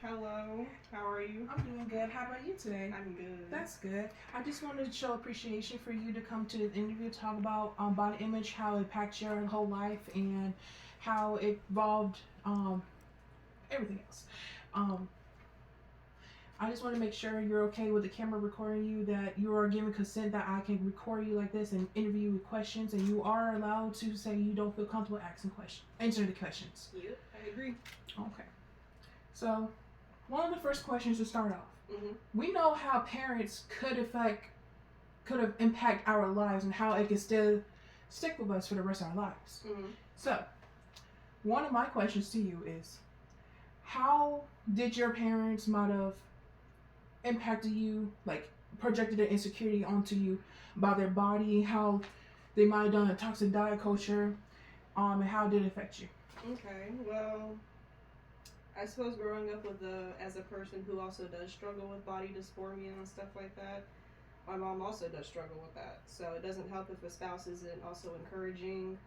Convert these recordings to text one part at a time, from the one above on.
Hello, how are you? I'm doing good. How about you today? I'm good. That's good. I just wanted to show appreciation for you to come to this interview, talk about body image, how it impacts your whole life, and how it evolved everything else. Um, I just want to make sure you're okay with the camera recording you, that you are giving consent that I can record you like this and interview you with questions, and you are allowed to say you don't feel comfortable asking questions, answering the questions. Yep, I agree. Okay. So, one of the first questions to start off. Mm-hmm. We know how parents could have impact our lives and how it can still stick with us for the rest of our lives. Mm-hmm. So, one of my questions to you is, how did your parents might have impacted you, like projected their insecurity onto you by their body, how they might have done a toxic diet culture, and how did it affect you? Okay, well, I suppose growing up as a person who also does struggle with body dysphoria and stuff like that, my mom also does struggle with that. So it doesn't help if a spouse isn't also encouraging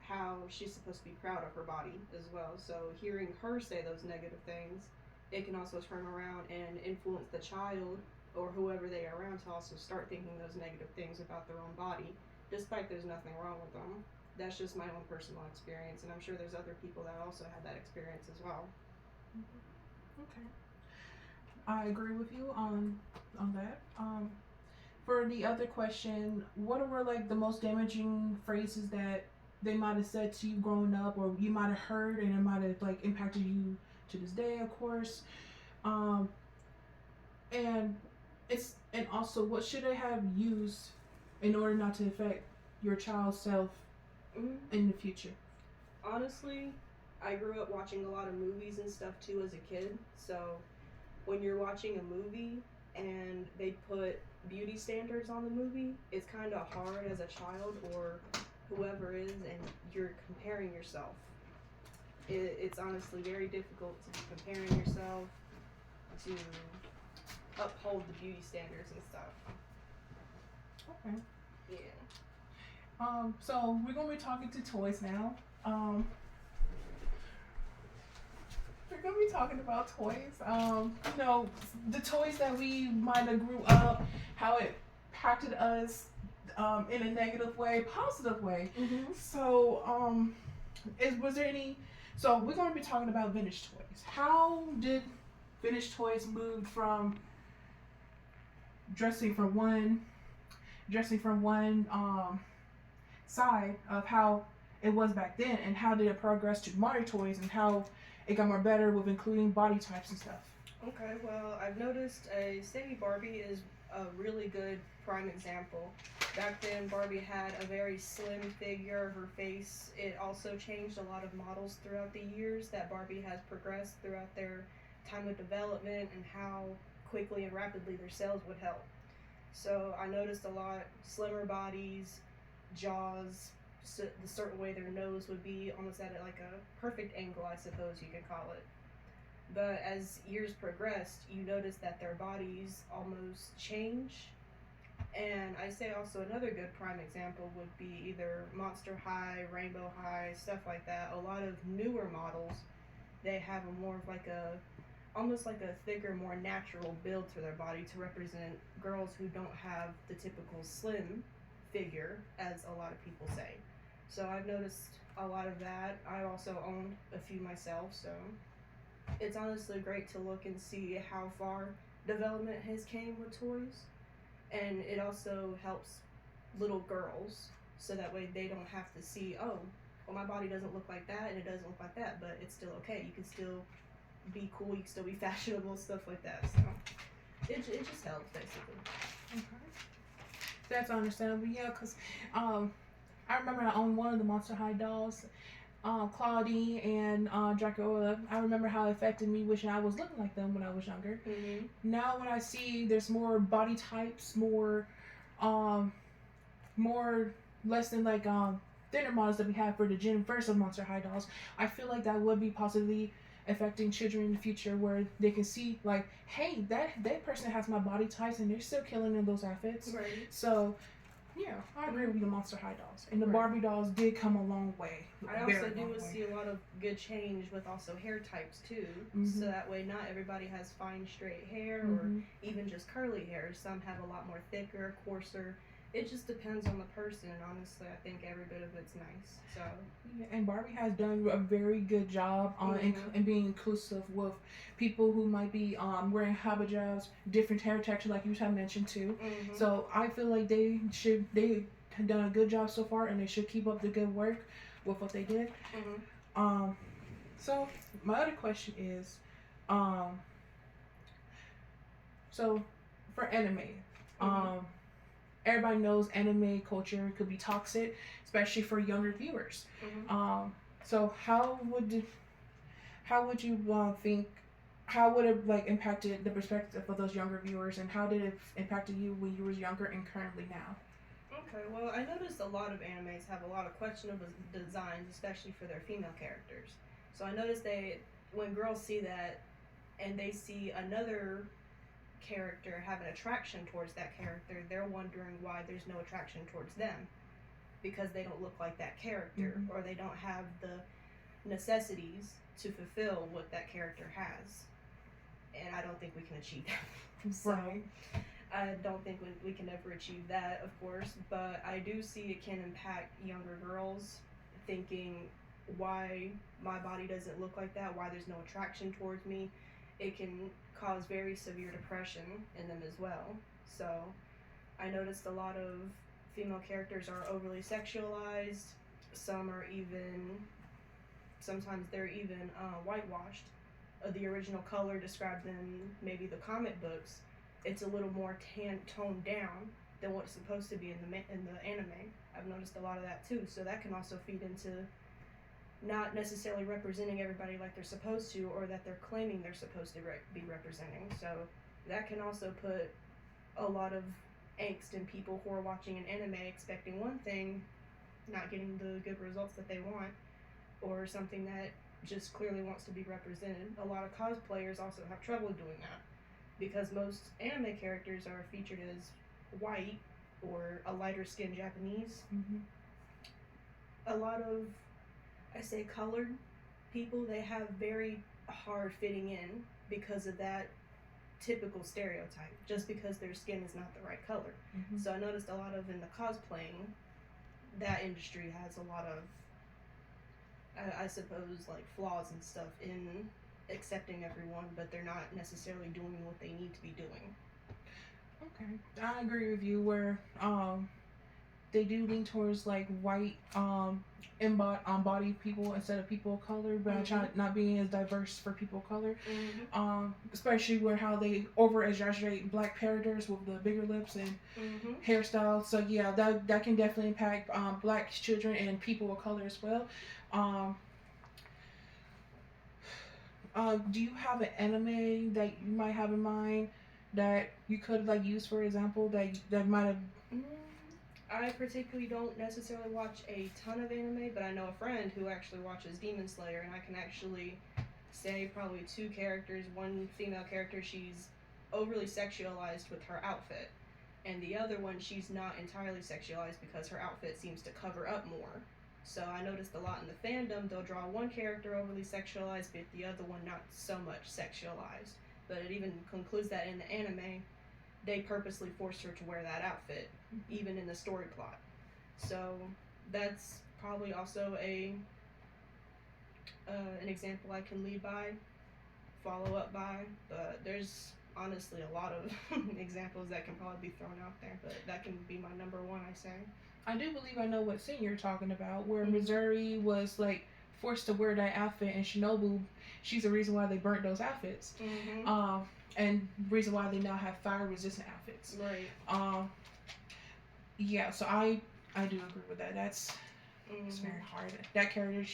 how she's supposed to be proud of her body as well. So hearing her say those negative things, it can also turn around and influence the child or whoever they are around to also start thinking those negative things about their own body, despite there's nothing wrong with them. That's just my own personal experience, and I'm sure there's other people that also have that experience as well. Okay, I agree with you on that. For the other question, what were like the most damaging phrases that they might have said to you growing up, or you might have heard, and it might have like impacted you to this day, of course. Um, and and also what should they have used in order not to affect your child's self Mm-hmm. in the future? Honestly, I grew up watching a lot of movies and stuff too as a kid. So when you're watching a movie and they put beauty standards on the movie, it's kind of hard as a child or whoever is, and you're comparing yourself. It's honestly very difficult to be comparing yourself to uphold the beauty standards and stuff. Okay. Yeah. So we're gonna be talking to toys now. We're gonna be talking about toys. The toys that we might have grew up, how it impacted us, in a negative way, positive way. Mm-hmm. So, was there any? So we're gonna be talking about vintage toys. How did vintage toys move from dressing from one, dressing from one side of how it was back then, and how did it progress to modern toys, and how it got more better with including body types and stuff? Okay, well, I've noticed say Barbie is a really good prime example. Back then, Barbie had a very slim figure, her face. It also changed a lot of models throughout the years that Barbie has progressed throughout their time of development and how quickly and rapidly their sales would help. So I noticed a lot slimmer bodies, jaws, the certain way their nose would be almost at like a perfect angle, I suppose you could call it. But as years progressed, you notice that their bodies almost change. And I say also another good prime example would be either Monster High, Rainbow High, stuff like that. A lot of newer models, they have a more of like a almost like a thicker, more natural build to their body to represent girls who don't have the typical slim figure, as a lot of people say. So I've noticed a lot of that. I also owned a few myself, so it's honestly great to look and see how far development has came with toys, and it also helps little girls so that way they don't have to see, oh, well, my body doesn't look like that and it doesn't look like that, but it's still okay. You can still be cool, you can still be fashionable, stuff like that. So it just helps basically. Okay. That's understandable, yeah, because I remember I owned one of the Monster High dolls, Claudine and Dracula. I remember how it affected me, wishing I was looking like them when I was younger. Mm-hmm. Now when I see there's more body types, um, more less than like thinner models that we have for the Gen first of Monster High dolls, I feel like that would be possibly affecting children in the future, where they can see like, hey, that person has my body types and they're still killing in those outfits. Right. So Yeah, I agree with the Monster High dolls, and the Right. Barbie dolls did come a long way. I also do see a lot of good change with also hair types too. Mhm. So that way, not everybody has fine straight hair or Mhm. even just curly hair. Some have a lot more thicker, coarser. It just depends on the person. And honestly, I think every bit of it's nice. So Yeah, and Barbie has done a very good job on Mhm. in being inclusive with people who might be wearing hijabs, different hair texture, like you had mentioned too. Mhm. So I feel like they have done a good job so far, and they should keep up the good work with what they did. Mhm. Um, so my other question is, um, so for anime, Mhm. um, everybody knows anime culture could be toxic, especially for younger viewers. Mhm. So how would you think how would it like impacted the perspective of those younger viewers, and how did it impacted you when you were younger and currently now? Okay, well, I noticed a lot of animes have a lot of questionable designs, especially for their female characters. So I noticed when girls see that and they see another character have an attraction towards that character, they're wondering why there's no attraction towards them because they don't look like that character Mhm. or they don't have the necessities to fulfill what that character has. And I don't think we can achieve that. So Right. I don't think we can ever achieve that, of course, but I do see it can impact younger girls thinking why my body doesn't look like that, why there's no attraction towards me. It can cause very severe depression in them as well. So I noticed a lot of female characters are overly sexualized. Some are even, sometimes they're even whitewashed. The original color described in maybe the comic books, it's a little more toned down than what's supposed to be in the anime. I've noticed a lot of that too, so that can also feed into not necessarily representing everybody like they're supposed to, or that they're claiming they're supposed to be representing. So that can also put a lot of angst in people who are watching an anime expecting one thing, not getting the good results that they want, or something that just clearly wants to be represented. A lot of cosplayers also have trouble doing that because most anime characters are featured as white or a lighter skinned Japanese. Mm-hmm. A lot of, I say, colored people, they have very hard fitting in because of that typical stereotype, just because their skin is not the right color. Mm-hmm. So I noticed a lot of in the cosplaying, that industry has a lot of, I suppose, like flaws and stuff in accepting everyone, but they're not necessarily doing what they need to be doing. Okay, I agree with you. Where they do lean towards like white embodied people instead of people of color, but I try not being as diverse for people of color. Especially where how they over exaggerate black characters with the bigger lips and hairstyles. So yeah, that can definitely impact black children and people of color as well. Um, do you have an anime that you might have in mind that you could like use for example that might have? I particularly don't necessarily watch a ton of anime, but I know a friend who actually watches Demon Slayer, and I can actually say probably two characters. One female character, she's overly sexualized with her outfit, and the other one, she's not entirely sexualized because her outfit seems to cover up more. So I noticed a lot in the fandom, they'll draw one character overly sexualized, but the other one not so much sexualized. But it even concludes that in the anime, they purposely forced her to wear that outfit, even in the story plot. So that's probably also an example I can lead by, follow up by. But there's honestly a lot of examples that can probably be thrown out there. But that can be my number one, I say. I do believe I know what scene you're talking about, where Missouri was like forced to wear that outfit, and Shinobu, she's the reason why they burnt those outfits. And reason why they now have fire resistant outfits. Right. Yeah, so I do agree with that. It's very hard. That character,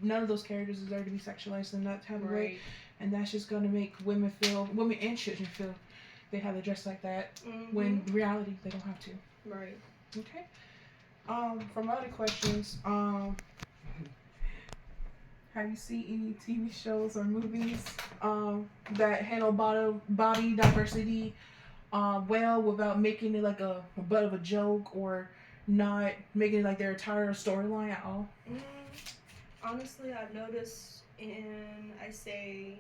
none of those characters deserve to be sexualized in that type of way, and that's just gonna make women and children feel they have to dress like that when in reality they don't have to. Right. Okay. From other questions, have you seen any TV shows or movies that handle body diversity well without making it like a butt of a joke or not making it like their entire storyline at all? Mm, honestly, I've noticed in, I say,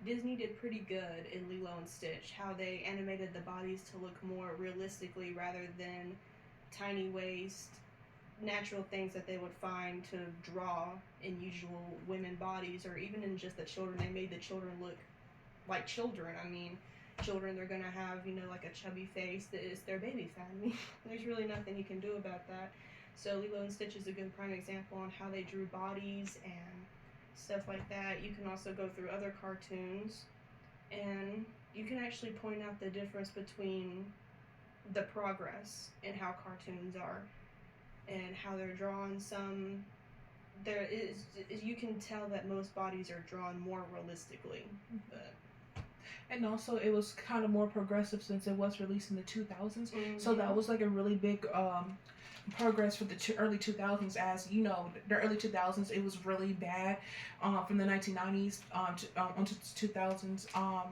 Disney did pretty good in Lilo and Stitch, how they animated the bodies to look more realistically rather than tiny waist, natural things that they would find to draw in usual women bodies, or even in just the children. They made the children look like children. I mean, children, they're gonna have, like a chubby face that is their baby fat. I mean, there's really nothing you can do about that. So Lilo and Stitch is a good prime example on how they drew bodies and stuff like that. You can also go through other cartoons and you can actually point out the difference between the progress in how cartoons are and how they're drawn. Some there is you can tell that most bodies are drawn more realistically, but And also, it was kind of more progressive since it was released in the 2000s. So that mhm. was like a really big progress for the early 2000s. As you know, the early 2000s, it was really bad from the 1990s onto 2000s.